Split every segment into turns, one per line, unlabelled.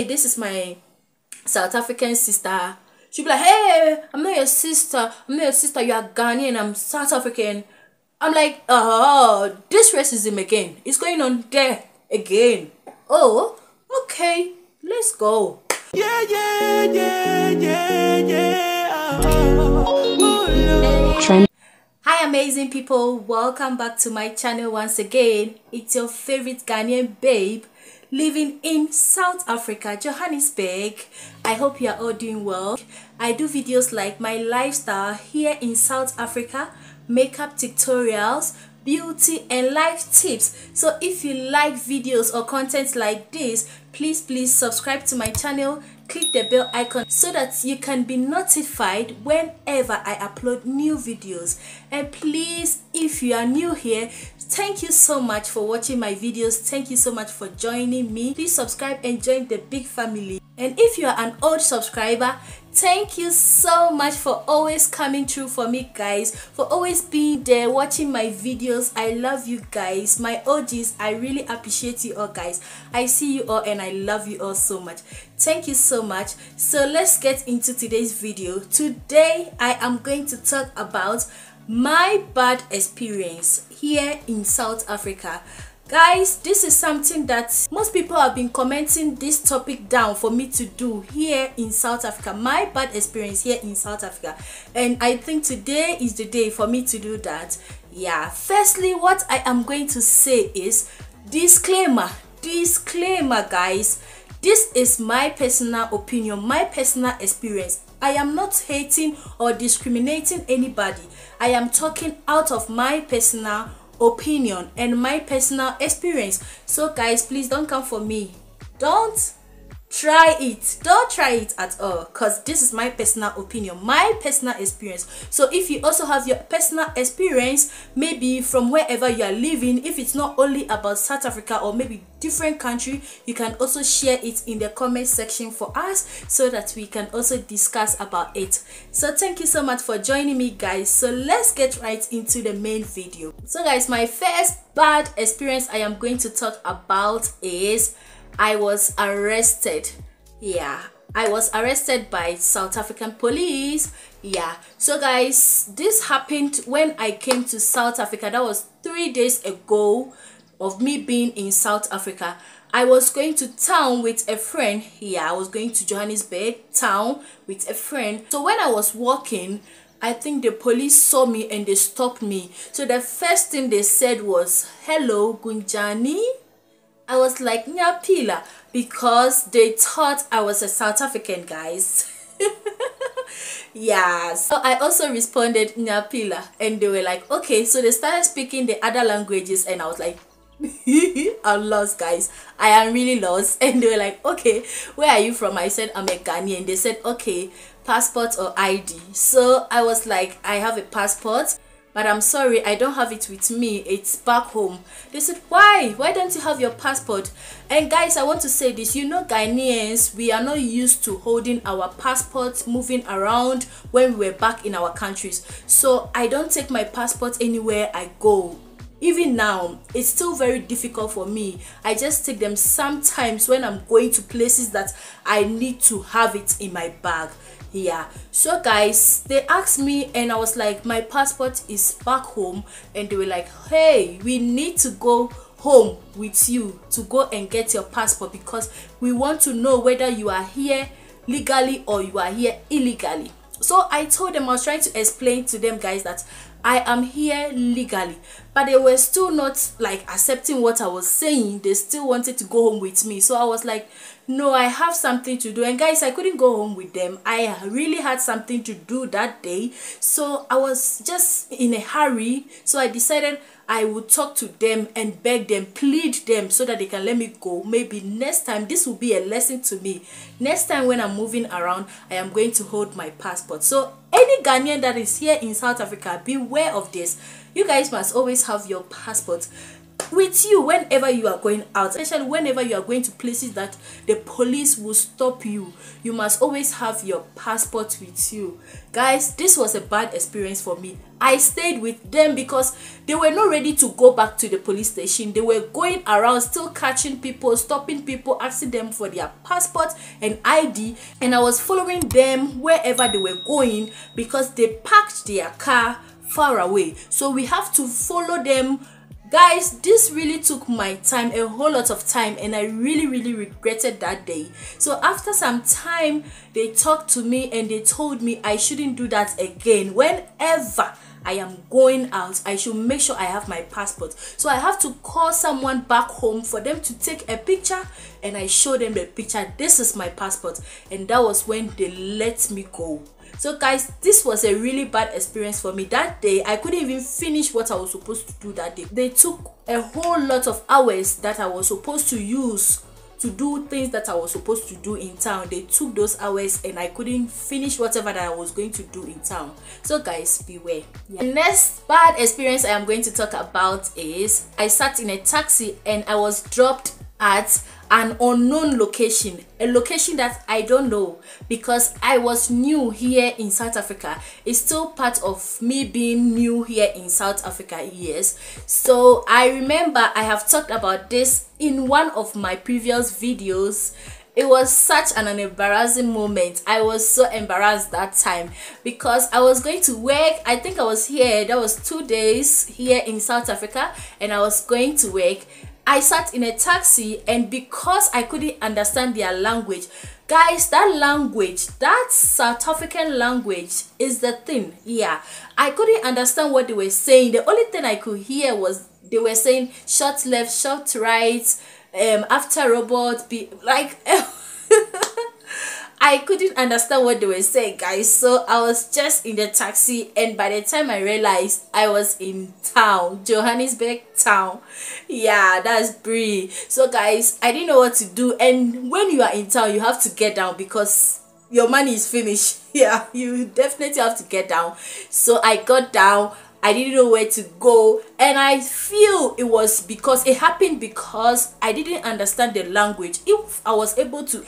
this is my South African sister. She'll be like, hey, I'm not your sister. I'm not your sister. You are Ghanaian. I'm South African. I'm like, oh, this racism again. It's going on there again. Oh, okay. Let's go.
Yeah, yeah, yeah, yeah, yeah.
Hi amazing people, welcome back to my channel once again. It's your favorite Ghanaian babe living in South Africa, Johannesburg. I hope you are all doing well. I do videos like my lifestyle here in South Africa, makeup tutorials, beauty and life tips. So if you like videos or content like this, please subscribe to my channel, click the bell icon so that you can be notified whenever I upload new videos. And please, if you are new here, thank you so much for watching my videos. Thank you so much for joining me. Please subscribe and join the big family. And if you are an old subscriber, thank you so much for always coming through for me, guys, for always being there watching my videos. I love you guys, my OGs. I really appreciate you all, guys. I see you all and I love you all so much. Thank you so much. So let's get into today's video. Today I am going to talk about my bad experience here in South Africa. Guys, this is something that most people have been commenting this topic down for me to do here in South Africa. My bad experience here in South Africa. And I think today is the day for me to do that. Yeah, firstly, what I am going to say is disclaimer, guys. This is my personal opinion, my personal experience. I am not hating or discriminating anybody. I am talking out of my personal opinion and my personal experience. So guys, please don't come for me. Don't try it at all, because this is my personal opinion, my personal experience. So if you also have your personal experience, maybe from wherever you are living, if it's not only about South Africa or maybe different country, you can also share it in the comment section for us so that we can also discuss about it. So thank you so much for joining me, guys. So let's get right into the main video. So guys, my first bad experience I am going to talk about is I was arrested. Yeah, I was arrested by South African police. Yeah, so guys, this happened when I came to South Africa. That was 3 days ago of me being in South Africa. I was going to town with a friend. Yeah, I was going to Johannesburg town with a friend. So when I was walking, I think the police saw me and they stopped me. So the first thing they said was, "Hello, Gunjani." I was like, Nyapila, because they thought I was a South African, guys. Yeah, so I also responded Nyapila, and they were like, okay. So they started speaking the other languages, and I was like, I'm lost, guys. I am really lost. And they were like, okay, where are you from? I said, I'm a Ghanaian. They said, okay, passport or ID. So I was like, I have a passport, but I'm sorry, I don't have it with me. It's back home. They said, why don't you have your passport? And guys, I want to say this, you know, Ghanaians, we are not used to holding our passports, moving around when we're back in our countries. So I don't take my passport anywhere I go. Even now, it's still very difficult for me. I just take them sometimes when I'm going to places that I need to have it in my bag. Yeah, so guys, they asked me and I was like, my passport is back home. And they were like, hey, we need to go home with you to go and get your passport, because we want to know whether you are here legally or you are here illegally. So I told them, I was trying to explain to them, guys, that I am here legally, but they were still not like accepting what I was saying. They still wanted to go home with me. So I was like, no, I have something to do. And guys, I couldn't go home with them. I really had something to do that day. So I was just in a hurry. So I decided I would talk to them and beg them, plead them, so that they can let me go. Maybe next time, this will be a lesson to me. Next time when I'm moving around, I am going to hold my passport. So any Ghanaian that is here in South Africa, beware of this. You guys must always have your passport. with you whenever you are going out, especially whenever you are going to places that the police will stop you. You must always have your passport with you. Guys, this was a bad experience for me. I stayed with them because they were not ready to go back to the police station. They were going around still catching people, stopping people, asking them for their passport and ID, and I was following them wherever they were going because they parked their car far away, so we have to follow them. Guys, this really took my time, a whole lot of time, and I really regretted that day. So after some time, they talked to me and they told me I shouldn't do that again. Whenever I am going out, I should make sure I have my passport. So I have to call someone back home for them to take a picture, and I show them the picture. This is my passport, and that was when they let me go. So guys, this was a really bad experience for me. That day I couldn't even finish what I was supposed to do that day. They took a whole lot of hours that I was supposed to use to do things that I was supposed to do in town. They took those hours and I couldn't finish whatever that I was going to do in town. So guys, beware. The next bad experience I am going to talk about is I sat in a taxi and I was dropped at an unknown location, a location that I don't know because I was new here in South Africa. It's still part of me being new here in South Africa, yes. So I remember I have talked about this in one of my previous videos. It was such an embarrassing moment. I was so embarrassed that time because I was going to work. I think I was here, that was 2 days here in South Africa, and I was going to work. I sat in a taxi, and because I couldn't understand their language, guys, that language, that South African language is the thing. Yeah, I couldn't understand what they were saying. The only thing I could hear was they were saying short left, short right, after robot, be like I couldn't understand what they were saying, guys. So I was just in the taxi, and by the time I realized, I was in town, Johannesburg town. Yeah, that's Brie. So guys, I didn't know what to do, and when you are in town, you have to get down because your money is finished. Yeah, you definitely have to get down. So I got down. I didn't know where to go, and I feel it was because it happened because I didn't understand the language. If I was able to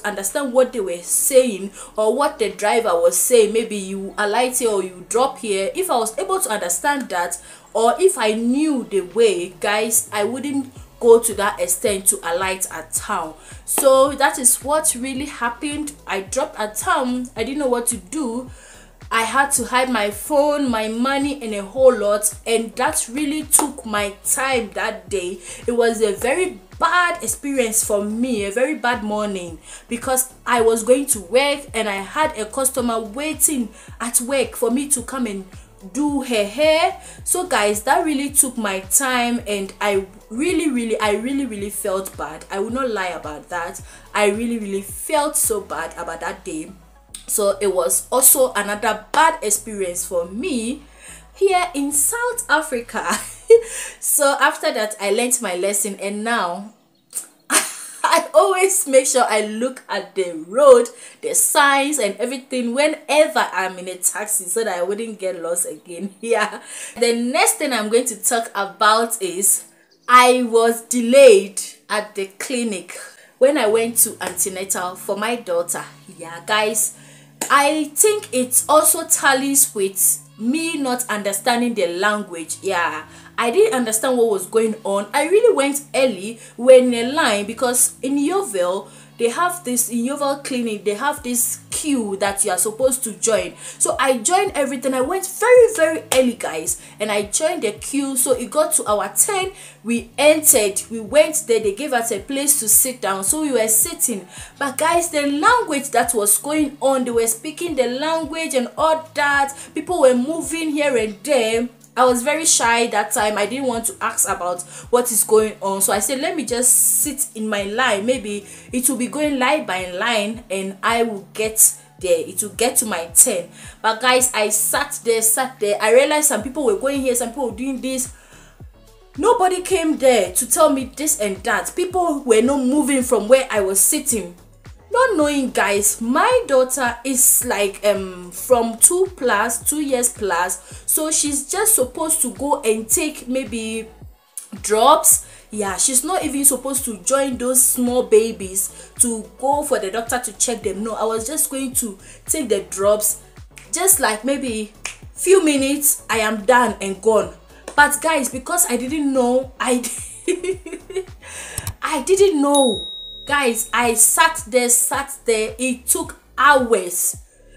understand what they were saying or what the driver was saying, maybe you alight here or you drop here, if I was able to understand that, or if I knew the way, guys, I wouldn't go to that extent to alight at town. So that is what really happened. I dropped at town. I didn't know what to do. I had to hide my phone, my money, and a whole lot, and that really took my time that day. It was a very bad experience for me, a very bad morning, because I was going to work and I had a customer waiting at work for me to come and do her hair. So guys, that really took my time, and I really felt bad. I will not lie about that. I really felt so bad about that day. So it was also another bad experience for me here in South Africa. So after that, I learned my lesson, and now I always make sure I look at the road, the signs and everything whenever I'm in a taxi, so that I wouldn't get lost again. Yeah. The next thing I'm going to talk about is I was delayed at the clinic when I went to antenatal for my daughter. Yeah, guys, I think it also tallies with me not understanding the language. Yeah, I didn't understand what was going on. I really went early. We're in a line because in Yeovil, they have this, in Yeovil clinic, they have this queue that you are supposed to join. So I joined everything. I went very early, guys, and I joined the queue. So it got to our turn. We entered, we went there, they gave us a place to sit down, so we were sitting. But guys, the language that was going on, they were speaking the language and all that. People were moving here and there. I was very shy that time. I didn't want to ask about what is going on. So I said, let me just sit in my line. Maybe it will be going line by line and I will get there. It will get to my turn. But guys, I sat there. I realized some people were going here, some people were doing this. Nobody came there to tell me this and that. People were not moving from where I was sitting. Not knowing, guys, my daughter is like from 2 years plus, so she's just supposed to go and take maybe drops. Yeah, she's not even supposed to join those small babies to go for the doctor to check them. No, I was just going to take the drops, just like maybe few minutes, I am done and gone. But guys, because I didn't know, I didn't know, guys. I sat there. It took hours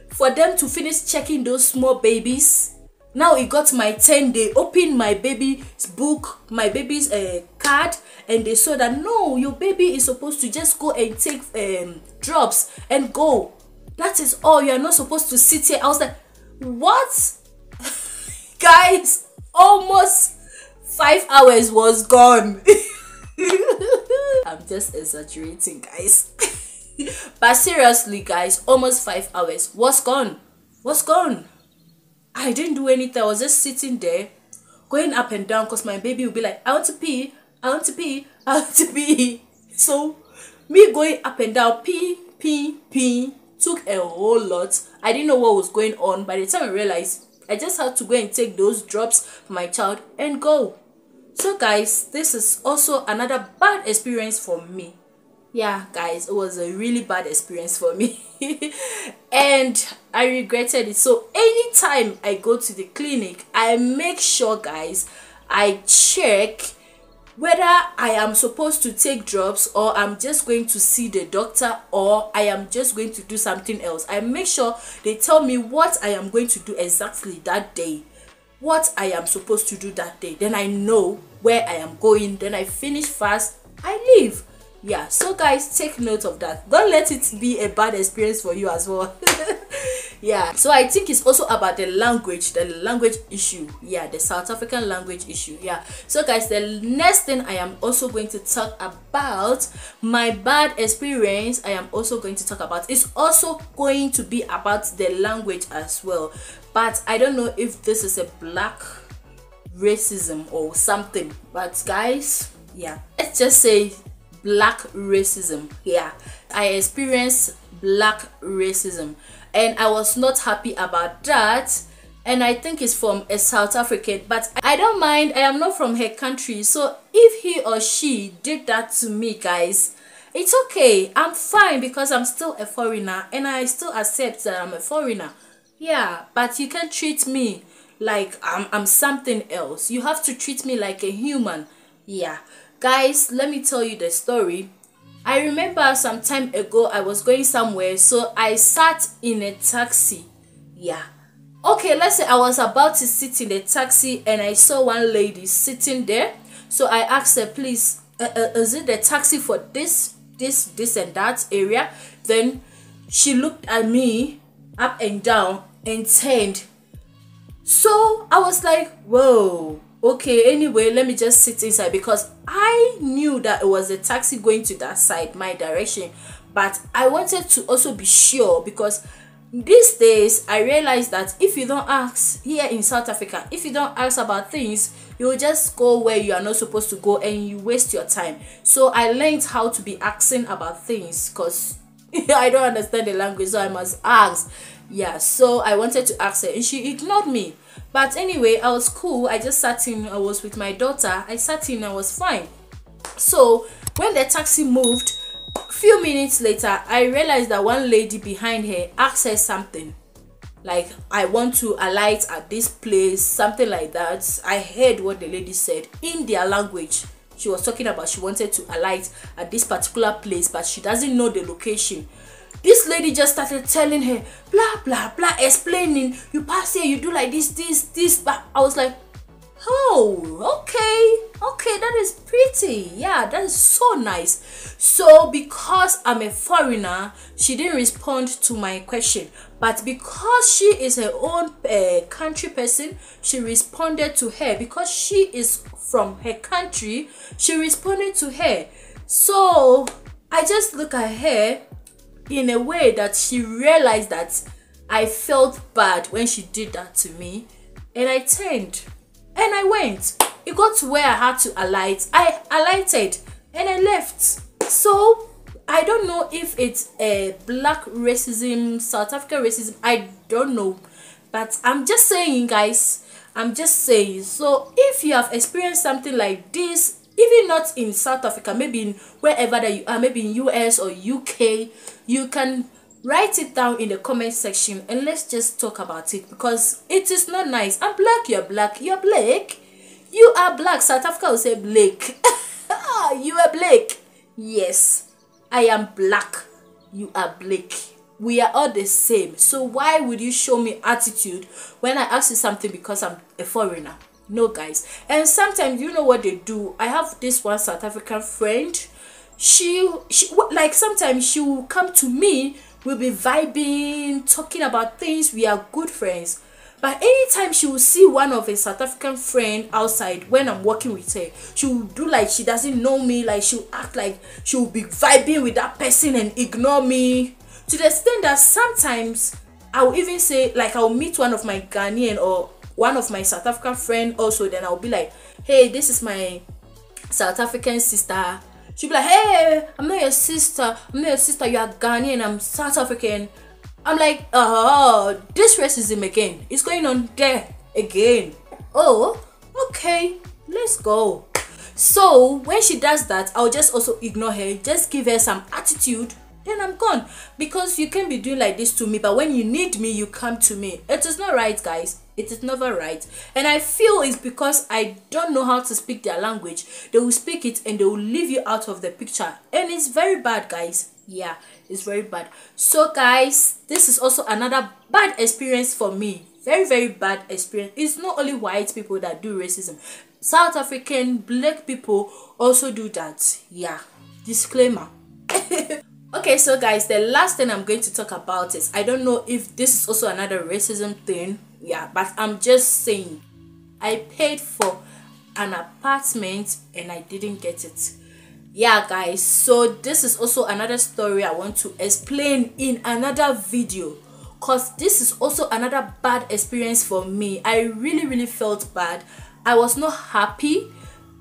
for them to finish checking those small babies. Now it got my 10. They opened my baby's book, my baby's card, and they saw that no, your baby is supposed to just go and take drops and go. That is all. You are not supposed to sit here. I was like, what? Guys, almost 5 hours was gone. I'm just exaggerating, guys. But seriously, guys, almost 5 hours was gone. I didn't do anything. I was just sitting there, going up and down, because my baby would be like, I want to pee, I want to pee, I want to pee. So me going up and down, pee, took a whole lot. I didn't know what was going on. By the time I realized, I just had to go and take those drops for my child and go. So guys, this is also another bad experience for me. Yeah, guys, it was a really bad experience for me. And I regretted it. So anytime I go to the clinic, I make sure, guys, I check whether I am supposed to take drops, or I'm just going to see the doctor, or I am just going to do something else. I make sure they tell me what I am going to do exactly that day, what I am supposed to do that day. Then I know where I am going. Then I finish fast, I leave. Yeah, so guys, take note of that. Don't let it be a bad experience for you as well. Yeah, so I think it's also about the language issue. Yeah, the South African language issue. Yeah, so guys, the next thing I am also going to talk about, my bad experience, I am also going to talk about, it's also going to be about the language as well. But I don't know if this is a black racism or something. But guys, yeah, let's just say black racism. Yeah, I experienced black racism, and I was not happy about that. And I think it's from a South African, but I don't mind. I am not from her country, so if he or she did that to me, guys, it's okay. I'm fine, because I'm still a foreigner and I still accept that I'm a foreigner. Yeah, but you can't treat me like I'm something else. You have to treat me like a human. Yeah, guys, let me tell you the story. I remember some time ago I was going somewhere, so I sat in a taxi. Yeah, okay, let's say I was about to sit in the taxi and I saw one lady sitting there. So I asked her, please, is it the taxi for this and that area? Then she looked at me up and down and turned. So I was like, whoa, okay, anyway, let me just sit inside, because I knew that it was a taxi going to that side, my direction. But I wanted to also be sure, because these days I realized that if you don't ask here in South Africa, if you don't ask about things, you will just go where you are not supposed to go and you waste your time. So I learned how to be asking about things, because I don't understand the language, so I must ask. Yeah, so I wanted to ask her and she ignored me. But anyway, I was cool. I just sat in. I was with my daughter. I sat in. I was fine. So when the taxi moved, a few minutes later, I realized that one lady behind her asked her something, like, I want to alight at this place, something like that. I heard what the lady said in their language. She was talking about she wanted to alight at this particular place, but she doesn't know the location. This lady just started telling her, blah, blah, blah, explaining, you pass here, you do like this. But I was like, oh, okay, that is pretty. Yeah, that is so nice. So because I'm a foreigner, she didn't respond to my question. But because she is her own country person, she responded to her. Because she is from her country, she responded to her. So I just look at her in a way that she realized that I felt bad when she did that to me, and I turned and I went. It got to where I had to alight. I alighted and I left. So I don't know if it's a black racism, South African racism, I don't know, but I'm just saying, guys, I'm just saying. So if you have experienced something like this, even not in South Africa, maybe in wherever that you are, maybe in US or UK, you can write it down in the comment section and let's just talk about it, because it is not nice. I'm black, you're black, you're black, you are black. South Africa will say Blake. You are Blake. Yes, I am black, you are Blake. We are all the same. So why would you show me attitude when I ask you something because I'm a foreigner? No, guys. And sometimes, you know what they do? I have this one South African friend. She like, sometimes she will come to me, we'll be vibing, talking about things, we are good friends. But anytime she will see one of a South African friend outside when I'm working with her, she will do like she doesn't know me, like she'll act like she will be vibing with that person and ignore me. To the extent that sometimes I will even say, like, I'll meet one of my Ghanaian or one of my South African friend also, then I'll be like, hey, this is my South African sister. She'll be like, hey, I'm not your sister, I'm not your sister, you are Ghanaian, I'm South African. I'm like, oh, this racism again, it's going on there again. Oh, okay, let's go. So when she does that, I'll just also ignore her, just give her some attitude, then I'm gone. Because you can't be doing like this to me, but when you need me, you come to me. It is not right, guys. It is never right. And I feel it's because I don't know how to speak their language. They will speak it and they will leave you out of the picture. And it's very bad, guys. Yeah, it's very bad. So guys, this is also another bad experience for me. Very, very bad experience. It's not only white people that do racism. South African, black people also do that. Yeah, disclaimer. Okay, so guys, the last thing I'm going to talk about is, I don't know if this is also another racism thing. Yeah, but I'm just saying, I paid for an apartment and I didn't get it. Yeah, guys, so this is also another story I want to explain in another video, because this is also another bad experience for me. I really felt bad. I was not happy.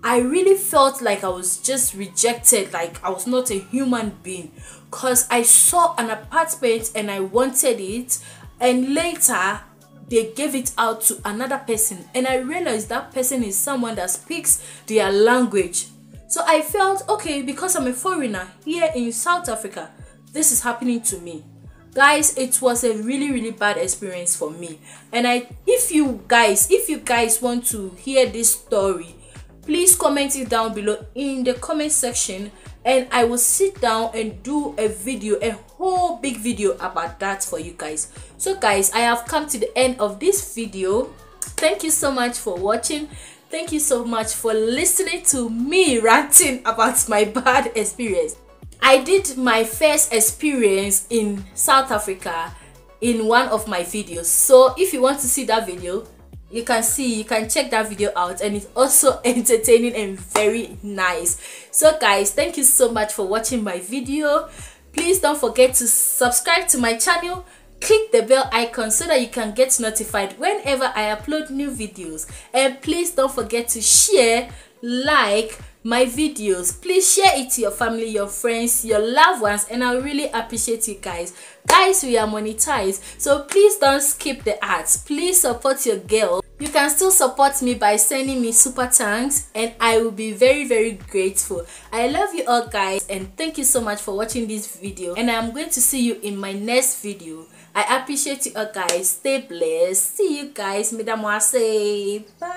I really felt like I was just rejected, like I was not a human being, because I saw an apartment and I wanted it, and later they gave it out to another person, and I realized that person is someone that speaks their language. So I felt, okay, because I'm a foreigner here in South Africa, this is happening to me. Guys, it was a really bad experience for me. And if you guys want to hear this story, please comment it down below in the comment section, and I will sit down and do a video, a whole big video about that for you guys. So guys, I have come to the end of this video. Thank you so much for watching. Thank you so much for listening to me ranting about my bad experience. I did my first experience in South Africa in one of my videos. So if you want to see that video, you can check that video out, and it's also entertaining and very nice. So guys, thank you so much for watching my video. Please don't forget to subscribe to my channel. Click the bell icon so that you can get notified whenever I upload new videos. And please don't forget to share, like my videos. Please share it to your family, your friends, your loved ones, and I really appreciate you guys. Guys, we are monetized, so please don't skip the ads. Please support your girl. You can still support me by sending me super thanks, and I will be very grateful. I love you all, guys, and thank you so much for watching this video, and I'm going to see you in my next video. I appreciate you all, guys. Stay blessed. See you guys. Mesdames, bye.